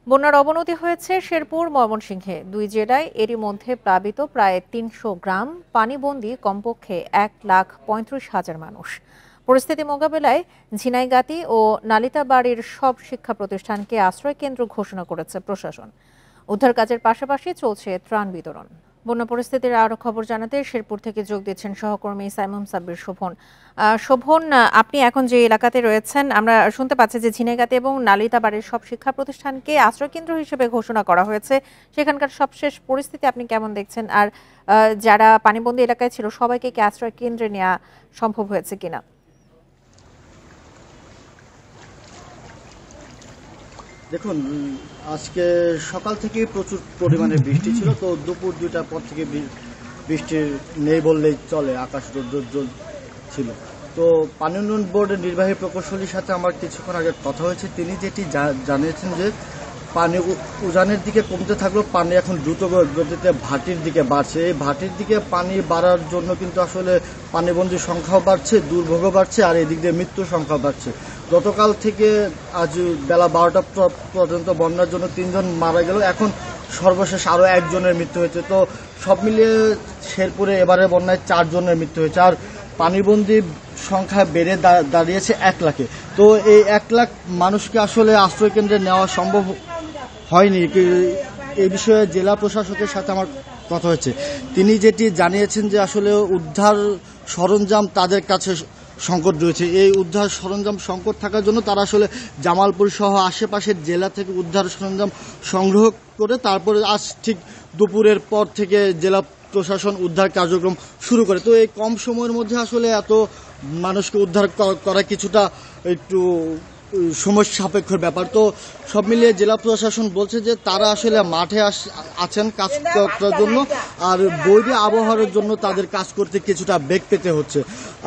বন্যার অবনতি হয়েছে শেরপুর, ময়মনসিংহে। দুই জেলায় এরই মধ্যে প্লাবিত প্রায় ৩০০ গ্রাম, পানিবন্দী কমপক্ষে ১,৩৫,০০০ মানুষ। পরিস্থিতি মোকাবেলায় ঝিনাইগাতি ও নালিতাবাড়ীর সব শিক্ষা প্রতিষ্ঠানকে আশ্রয়কেন্দ্র ঘোষণা করেছে প্রশাসন। উদ্ধার কাজের পাশাপাশি চলছে ত্রাণ বিতরণ। বন্যা পরিস্থিতির আরো খবর জানাতে শেরপুর থেকে যোগ দিচ্ছেন সহকর্মী সাইমুম সাব্বির শোভন। শোভন, আপনি এখন যে এলাকাতে রয়েছেন, আমরা শুনতে পাচ্ছি যে ঝিনাইগাতি এবং নালিতাবাড়ির সব শিক্ষা প্রতিষ্ঠানকে আশ্রয়কেন্দ্র হিসেবে ঘোষণা করা হয়েছে। সেখানকার সবশেষ পরিস্থিতি আপনি কেমন দেখছেন? আর যারা পানিবন্দী এলাকায় ছিল সবাইকে কি আশ্রয় কেন্দ্রে নেওয়া সম্ভব হয়েছে কিনা? দেখুন, আজকে সকাল থেকে প্রচুর পরিমাণে বৃষ্টি ছিল, তো দুপুর 2টার পর থেকে বৃষ্টি নেই বললেই চলে। আকাশ রৌদ্রোজ্জ্বল ছিল। তো পানি উন্নয়ন বোর্ডের নির্বাহী প্রকৌশলীর সাথে আমার কিছুক্ষণ আগে কথা হয়েছে। তিনি যেটি জানিয়েছেন যে পানি উজানের দিকে কমতে থাকলেও পানি এখন দ্রুত গতিতে ভাটির দিকে বাড়ছে। এই ভাটির দিকে পানি বাড়ার জন্য কিন্তু আসলে পানিবন্দীর সংখ্যাও বাড়ছে, দুর্ভোগও বাড়ছে, আর এদিক দিয়ে মৃত্যুর সংখ্যা বাড়ছে। গতকাল থেকে আজ বেলা 12টা পর্যন্ত বন্যার জন্য 3 জন মারা গেল। এখন সর্বশেষ আরও 1 জনের মৃত্যু হয়েছে। তো সব মিলিয়ে শেরপুরে এবারে বন্যায় 4 জনের মৃত্যু হয়েছে। আর পানিবন্দীর সংখ্যা বেড়ে দাঁড়িয়েছে 1 লাখে। তো এই 1 লাখ মানুষকে আসলে আশ্রয়কেন্দ্রে নেওয়া সম্ভব হয়নি। এই বিষয়ে জেলা প্রশাসকের সাথে আমার কথা হয়েছে। তিনি যেটি জানিয়েছেন যে আসলে উদ্ধার সরঞ্জাম তাদের কাছে সংকট রয়েছে। এই উদ্ধার সরঞ্জাম সংকট থাকার জন্য তারা আসলে জামালপুর সহ আশেপাশের জেলা থেকে উদ্ধার সরঞ্জাম সংগ্রহ করে তারপরে আজ ঠিক দুপুরের পর থেকে জেলা প্রশাসন উদ্ধার কার্যক্রম শুরু করে। তো এই কম সময়ের মধ্যে আসলে এত মানুষকে উদ্ধার করা কিছুটা একটু সমস্যা সাপেক্ষ ব্যাপার। তো সব মিলিয়ে জেলা প্রশাসন বলছে যে তারা আসলে মাঠে আছেন কাজ করার জন্য, আর বৈরী আবহাওয়ার জন্য তাদের কাজ করতে কিছুটা বেগ পেতে হচ্ছে।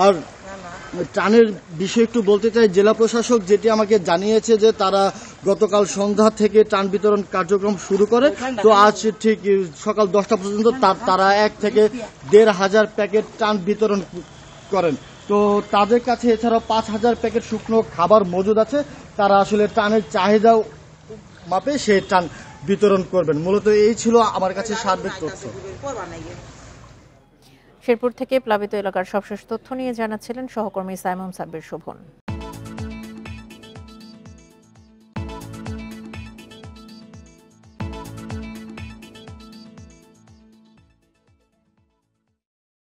আর ত্রাণের বিষয়ে একটু বলতে চাই, জেলা প্রশাসক যেটি আমাকে জানিয়েছে যে তারা গতকাল সন্ধ্যা থেকে ত্রাণ বিতরণ কার্যক্রম শুরু করে। তো আজ ঠিক সকাল 10টা পর্যন্ত তারা 1 থেকে 1,500 প্যাকেট ত্রাণ বিতরণ করেন। তো তাদের কাছে এছাড়াও 5,000 প্যাকেট শুকনো খাবার মজুদ আছে। তারা আসলে ত্রাণের চাহিদা মাপে সেই ত্রাণ বিতরণ করবেন। মূলত এই ছিল আমার কাছে সার্বিক তথ্য। শেরপুর থেকে প্লাবিত এলাকার সবশেষ তথ্য নিয়ে জানাচ্ছিলেন সহকর্মী সাইমুম সাব্বির শোভন।